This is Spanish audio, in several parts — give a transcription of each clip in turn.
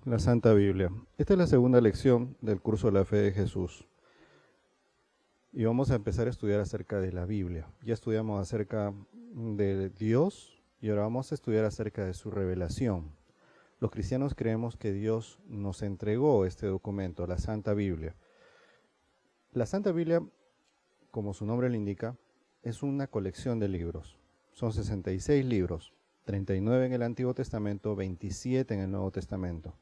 La Santa Biblia. Esta es la segunda lección del curso de la fe de Jesús. Y vamos a empezar a estudiar acerca de la Biblia. Ya estudiamos acerca de Dios y ahora vamos a estudiar acerca de su revelación. Los cristianos creemos que Dios nos entregó este documento, la Santa Biblia. La Santa Biblia, como su nombre le indica, es una colección de libros. Son 66 libros, 39 en el Antiguo Testamento, 27 en el Nuevo Testamento.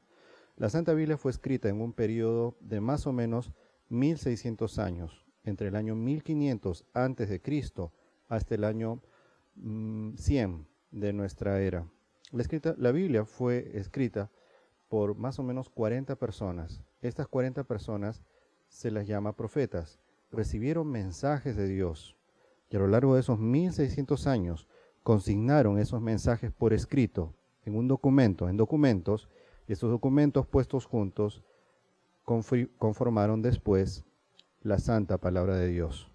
La Santa Biblia fue escrita en un periodo de más o menos 1600 años, entre el año 1500 a.C. hasta el año 100 de nuestra era. La Biblia fue escrita por más o menos 40 personas. Estas 40 personas se las llama profetas. Recibieron mensajes de Dios y a lo largo de esos 1600 años consignaron esos mensajes por escrito en un documento, en documentos, y estos documentos puestos juntos conformaron después la Santa Palabra de Dios.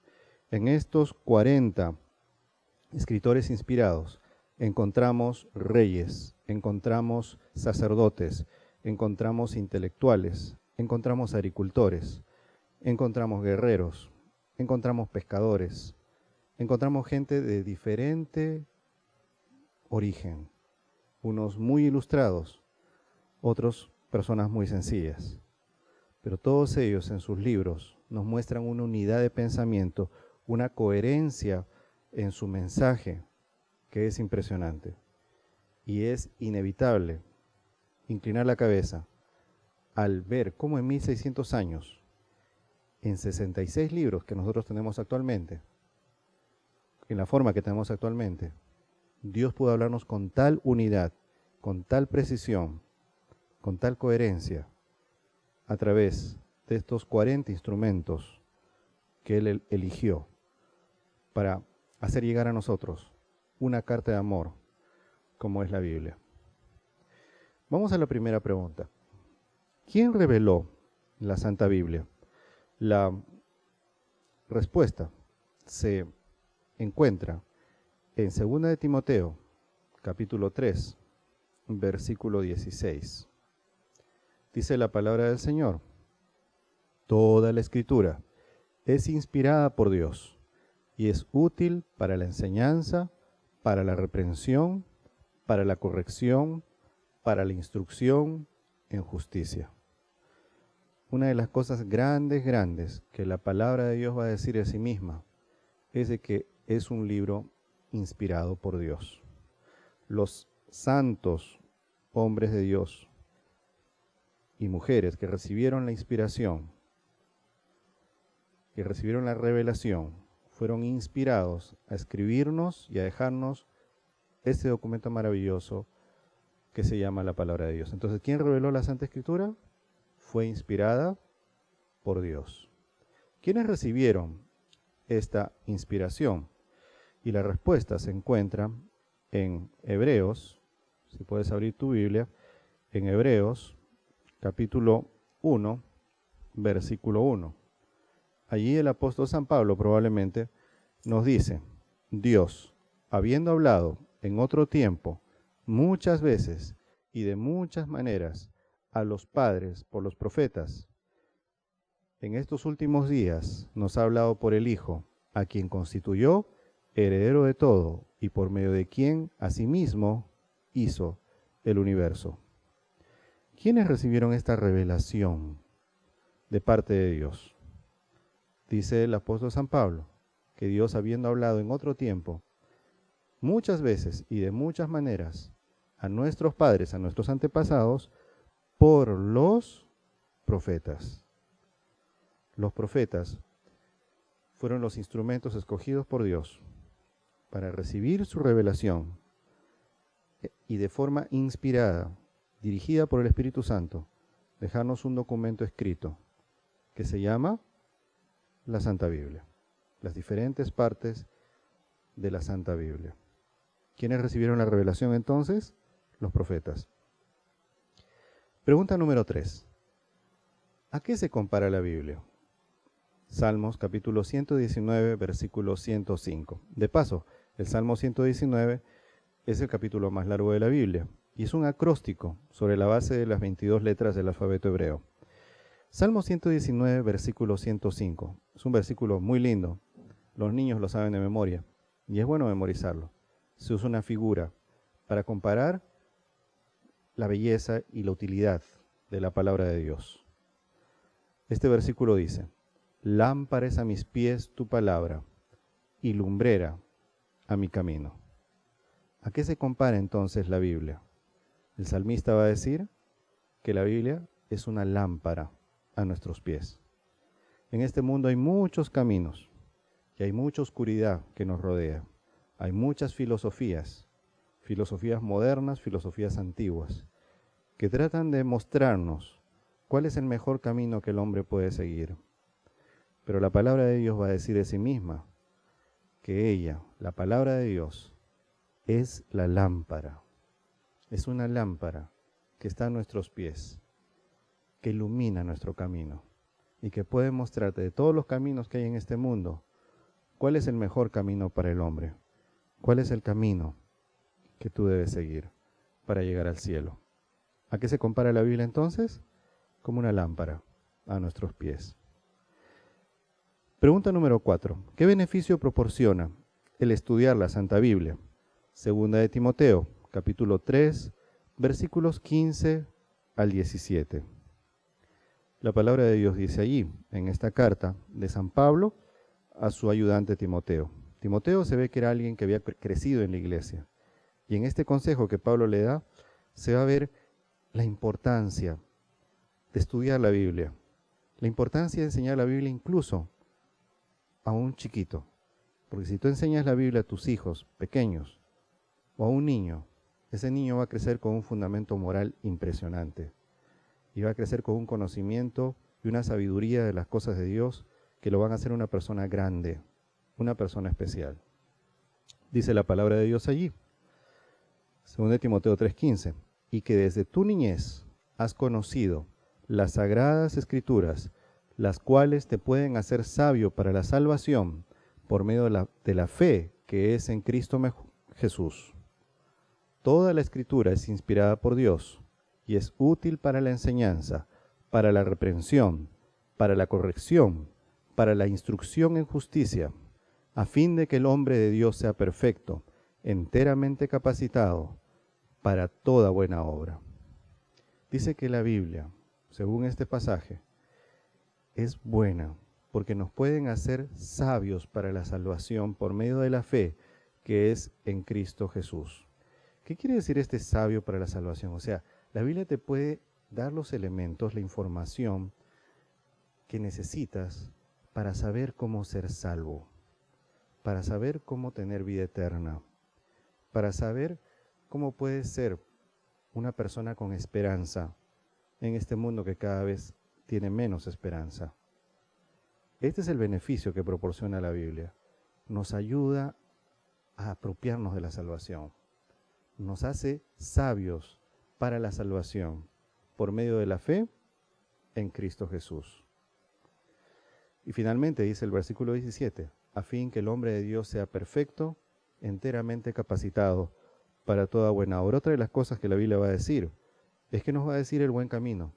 En estos 40 escritores inspirados encontramos reyes, encontramos sacerdotes, encontramos intelectuales, encontramos agricultores, encontramos guerreros, encontramos pescadores, encontramos gente de diferente origen, unos muy ilustrados, otros personas muy sencillas. Pero todos ellos en sus libros nos muestran una unidad de pensamiento, una coherencia en su mensaje que es impresionante. Y es inevitable inclinar la cabeza al ver cómo en 1600 años, en 66 libros que nosotros tenemos actualmente, en la forma que tenemos actualmente, Dios pudo hablarnos con tal unidad, con tal precisión, con tal coherencia, a través de estos 40 instrumentos que Él eligió para hacer llegar a nosotros una carta de amor como es la Biblia. Vamos a la primera pregunta. ¿Quién reveló la Santa Biblia? La respuesta se encuentra en 2 de Timoteo, capítulo 3, versículo 16. Dice la palabra del Señor: toda la Escritura es inspirada por Dios y es útil para la enseñanza, para la reprensión, para la corrección, para la instrucción en justicia. Una de las cosas grandes que la palabra de Dios va a decir de sí misma es de que es un libro inspirado por Dios. Los santos hombres de Dios y mujeres que recibieron la inspiración, que recibieron la revelación, fueron inspirados a escribirnos y a dejarnos este documento maravilloso que se llama la Palabra de Dios. Entonces, ¿quién reveló la Santa Escritura? Fue inspirada por Dios. ¿Quiénes recibieron esta inspiración? Y la respuesta se encuentra en Hebreos, si puedes abrir tu Biblia, en Hebreos, capítulo 1, versículo 1. Allí el apóstol San Pablo probablemente nos dice: Dios, habiendo hablado en otro tiempo, muchas veces y de muchas maneras, a los padres por los profetas, en estos últimos días nos ha hablado por el Hijo, a quien constituyó heredero de todo y por medio de quien asimismo hizo el universo. ¿Quiénes recibieron esta revelación de parte de Dios? Dice el apóstol San Pablo que Dios, habiendo hablado en otro tiempo, muchas veces y de muchas maneras, a nuestros padres, a nuestros antepasados, por los profetas. Los profetas fueron los instrumentos escogidos por Dios para recibir su revelación y de forma inspirada, dirigida por el Espíritu Santo, dejarnos un documento escrito que se llama la Santa Biblia, las diferentes partes de la Santa Biblia. ¿Quiénes recibieron la revelación entonces? Los profetas. Pregunta número 3. ¿A qué se compara la Biblia? Salmos capítulo 119, versículo 105. De paso, el Salmo 119 es el capítulo más largo de la Biblia y es un acróstico sobre la base de las 22 letras del alfabeto hebreo. Salmo 119, versículo 105. Es un versículo muy lindo. Los niños lo saben de memoria y es bueno memorizarlo. Se usa una figura para comparar la belleza y la utilidad de la palabra de Dios. Este versículo dice: lámpara es a mis pies tu palabra y lumbrera a mi camino. ¿A qué se compara entonces la Biblia? El salmista va a decir que la Biblia es una lámpara a nuestros pies. En este mundo hay muchos caminos y hay mucha oscuridad que nos rodea. Hay muchas filosofías modernas, filosofías antiguas, que tratan de mostrarnos cuál es el mejor camino que el hombre puede seguir. Pero la palabra de Dios va a decir de sí misma que ella, la palabra de Dios, es la lámpara. Es una lámpara que está a nuestros pies, que ilumina nuestro camino y que puede mostrarte de todos los caminos que hay en este mundo, cuál es el mejor camino para el hombre, cuál es el camino que tú debes seguir para llegar al cielo. ¿A qué se compara la Biblia entonces? Como una lámpara a nuestros pies. Pregunta número 4. ¿Qué beneficio proporciona el estudiar la Santa Biblia? Segunda de Timoteo, capítulo 3, versículos 15 al 17. La palabra de Dios dice allí, en esta carta de San Pablo a su ayudante Timoteo. Timoteo se ve que era alguien que había crecido en la iglesia. Y en este consejo que Pablo le da, se va a ver la importancia de estudiar la Biblia. La importancia de enseñar la Biblia incluso a un chiquito. Porque si tú enseñas la Biblia a tus hijos pequeños o a un niño, ese niño va a crecer con un fundamento moral impresionante. Y va a crecer con un conocimiento y una sabiduría de las cosas de Dios que lo van a hacer una persona grande, una persona especial. Dice la palabra de Dios allí, 2 Timoteo 3:15, y que desde tu niñez has conocido las sagradas escrituras, las cuales te pueden hacer sabio para la salvación por medio de la fe que es en Cristo Jesús. Toda la escritura es inspirada por Dios y es útil para la enseñanza, para la reprensión, para la corrección, para la instrucción en justicia, a fin de que el hombre de Dios sea perfecto, enteramente capacitado para toda buena obra. Dice que la Biblia, según este pasaje, es buena porque nos pueden hacer sabios para la salvación por medio de la fe que es en Cristo Jesús. ¿Qué quiere decir este sabio para la salvación? O sea, la Biblia te puede dar los elementos, la información que necesitas para saber cómo ser salvo, para saber cómo tener vida eterna, para saber cómo puedes ser una persona con esperanza en este mundo que cada vez tiene menos esperanza. Este es el beneficio que proporciona la Biblia. Nos ayuda a apropiarnos de la salvación. Nos hace sabios para la salvación por medio de la fe en Cristo Jesús. Y finalmente dice el versículo 17, a fin que el hombre de Dios sea perfecto, enteramente capacitado para toda buena obra. Otra de las cosas que la Biblia va a decir es que nos va a decir el buen camino.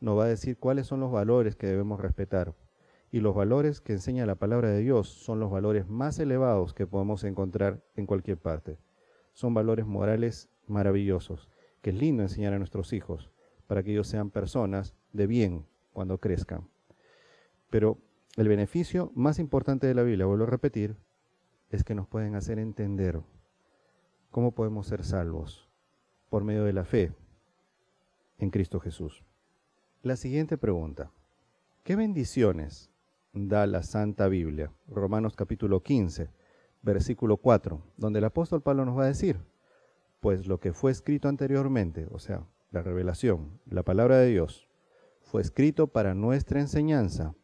Nos va a decir cuáles son los valores que debemos respetar. Y los valores que enseña la palabra de Dios son los valores más elevados que podemos encontrar en cualquier parte. Son valores morales maravillosos, que es lindo enseñar a nuestros hijos para que ellos sean personas de bien cuando crezcan. Pero el beneficio más importante de la Biblia, vuelvo a repetir, es que nos pueden hacer entender cómo podemos ser salvos por medio de la fe en Cristo Jesús. La siguiente pregunta: ¿qué bendiciones da la Santa Biblia? Romanos capítulo 15, versículo 4, donde el apóstol Pablo nos va a decir, pues lo que fue escrito anteriormente, o sea, la revelación, la palabra de Dios, fue escrito para nuestra enseñanza,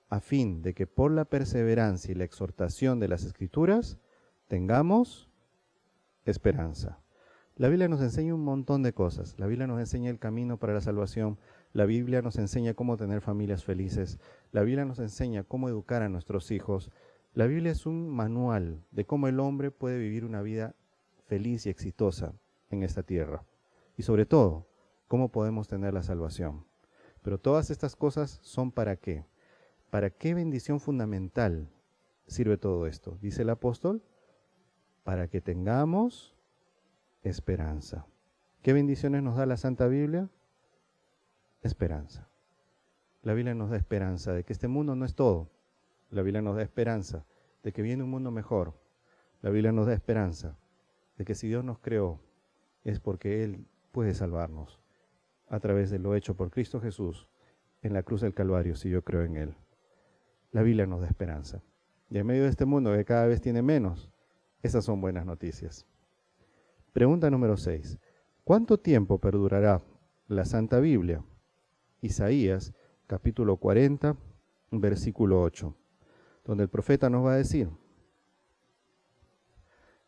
a fin de que por la perseverancia y la exhortación de las Escrituras tengamos esperanza. La Biblia nos enseña un montón de cosas. La Biblia nos enseña el camino para la salvación. La Biblia nos enseña cómo tener familias felices. La Biblia nos enseña cómo educar a nuestros hijos. La Biblia es un manual de cómo el hombre puede vivir una vida feliz y exitosa en esta tierra. y sobre todo, cómo podemos tener la salvación. Pero todas estas cosas son ¿para qué? ¿Para qué bendición fundamental sirve todo esto? Dice el apóstol, para que tengamos esperanza. ¿Qué bendiciones nos da la Santa Biblia? Esperanza. La Biblia nos da esperanza de que este mundo no es todo. La Biblia nos da esperanza de que viene un mundo mejor. La Biblia nos da esperanza de que si Dios nos creó es porque Él puede salvarnos a través de lo hecho por Cristo Jesús en la cruz del Calvario, si yo creo en Él. La Biblia nos da esperanza. Y en medio de este mundo que cada vez tiene menos, esas son buenas noticias. Pregunta número 6. ¿Cuánto tiempo perdurará la Santa Biblia? Isaías, capítulo 40, versículo 8, donde el profeta nos va a decir: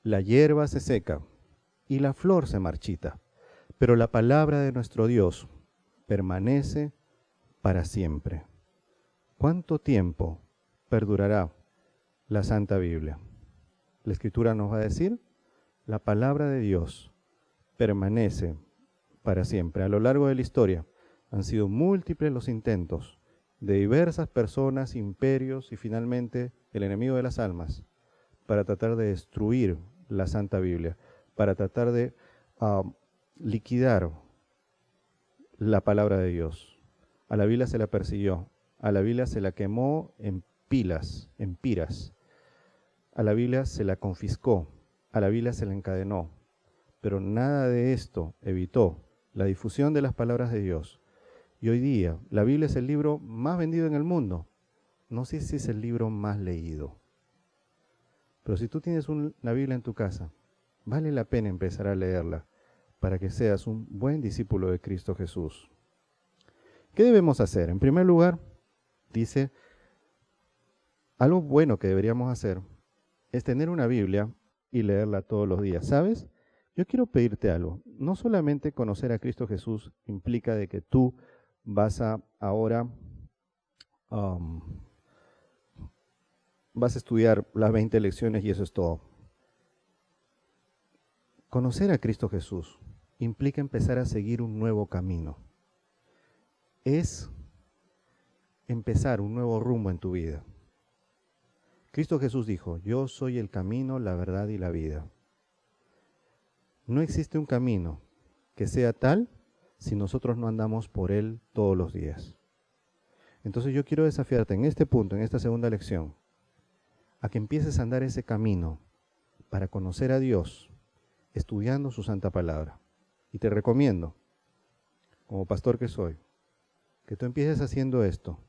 la hierba se seca y la flor se marchita, pero la palabra de nuestro Dios permanece para siempre. ¿Cuánto tiempo perdurará la Santa Biblia? La Escritura nos va a decir, la palabra de Dios permanece para siempre. A lo largo de la historia han sido múltiples los intentos de diversas personas, imperios y finalmente el enemigo de las almas para tratar de destruir la Santa Biblia, para tratar de liquidar la palabra de Dios. A la Biblia se la persiguió, a la Biblia se la quemó en pilas, en piras. A la Biblia se la confiscó, a la Biblia se la encadenó, pero nada de esto evitó la difusión de las palabras de Dios. Y hoy día la Biblia es el libro más vendido en el mundo. No sé si es el libro más leído. Pero si tú tienes una Biblia en tu casa, vale la pena empezar a leerla para que seas un buen discípulo de Cristo Jesús. ¿Qué debemos hacer? En primer lugar, dice, algo bueno que deberíamos hacer es tener una Biblia y leerla todos los días. ¿Sabes? Yo quiero pedirte algo. No solamente conocer a Cristo Jesús implica de que tú vas a ahora vas a estudiar las 20 lecciones y eso es todo. Conocer a Cristo Jesús implica empezar a seguir un nuevo camino. Es empezar un nuevo rumbo en tu vida. Cristo Jesús dijo, yo soy el camino, la verdad y la vida. No existe un camino que sea tal si nosotros no andamos por él todos los días. Entonces yo quiero desafiarte en este punto, en esta segunda lección, a que empieces a andar ese camino para conocer a Dios, estudiando su santa palabra. Y te recomiendo, como pastor que soy, que tú empieces haciendo esto,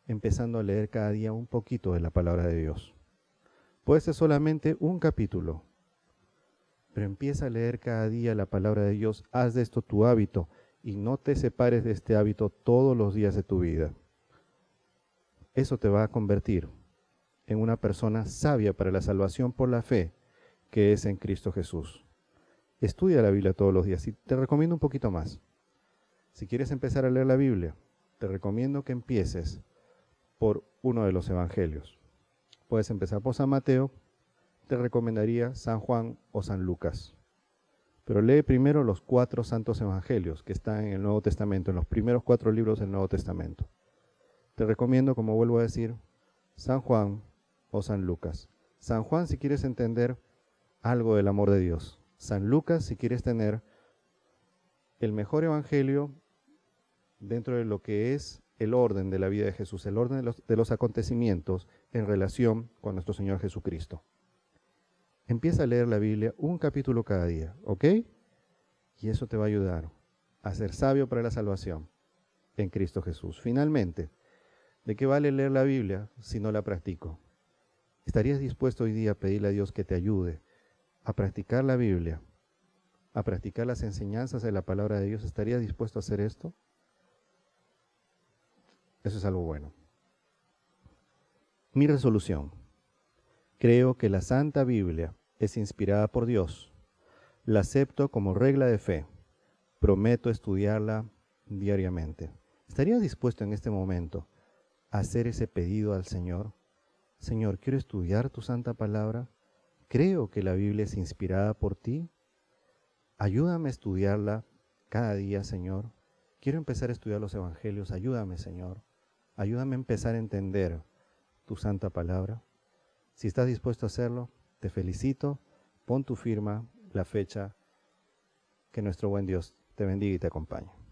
empezando a leer cada día un poquito de la palabra de Dios. Puede ser solamente un capítulo, pero empieza a leer cada día la palabra de Dios, haz de esto tu hábito y no te separes de este hábito todos los días de tu vida. Eso te va a convertir en una persona sabia para la salvación por la fe que es en Cristo Jesús. Estudia la Biblia todos los días y te recomiendo un poquito más. Si quieres empezar a leer la Biblia, te recomiendo que empieces por uno de los evangelios. Puedes empezar por San Mateo, te recomendaría San Juan o San Lucas. Pero lee primero los 4 santos evangelios que están en el Nuevo Testamento, en los primeros 4 libros del Nuevo Testamento. Te recomiendo, como vuelvo a decir, San Juan o San Lucas. San Juan si quieres entender algo del amor de Dios. San Lucas si quieres tener el mejor evangelio dentro de lo que es el orden de la vida de Jesús, el orden de los acontecimientos en relación con nuestro Señor Jesucristo. Empieza a leer la Biblia un capítulo cada día, ¿ok? Y eso te va a ayudar a ser sabio para la salvación en Cristo Jesús. Finalmente, ¿de qué vale leer la Biblia si no la practico? ¿Estarías dispuesto hoy día a pedirle a Dios que te ayude a practicar la Biblia, a practicar las enseñanzas de la palabra de Dios? ¿Estarías dispuesto a hacer esto? Eso es algo bueno. Mi resolución. Creo que la Santa Biblia es inspirada por Dios. La acepto como regla de fe. Prometo estudiarla diariamente. ¿Estarías dispuesto en este momento a hacer ese pedido al Señor? Señor, quiero estudiar tu santa palabra. Creo que la Biblia es inspirada por ti. Ayúdame a estudiarla cada día, Señor. Quiero empezar a estudiar los evangelios. Ayúdame, Señor. Ayúdame a empezar a entender tu santa palabra. Si estás dispuesto a hacerlo, te felicito. Pon tu firma, la fecha. Que nuestro buen Dios te bendiga y te acompañe.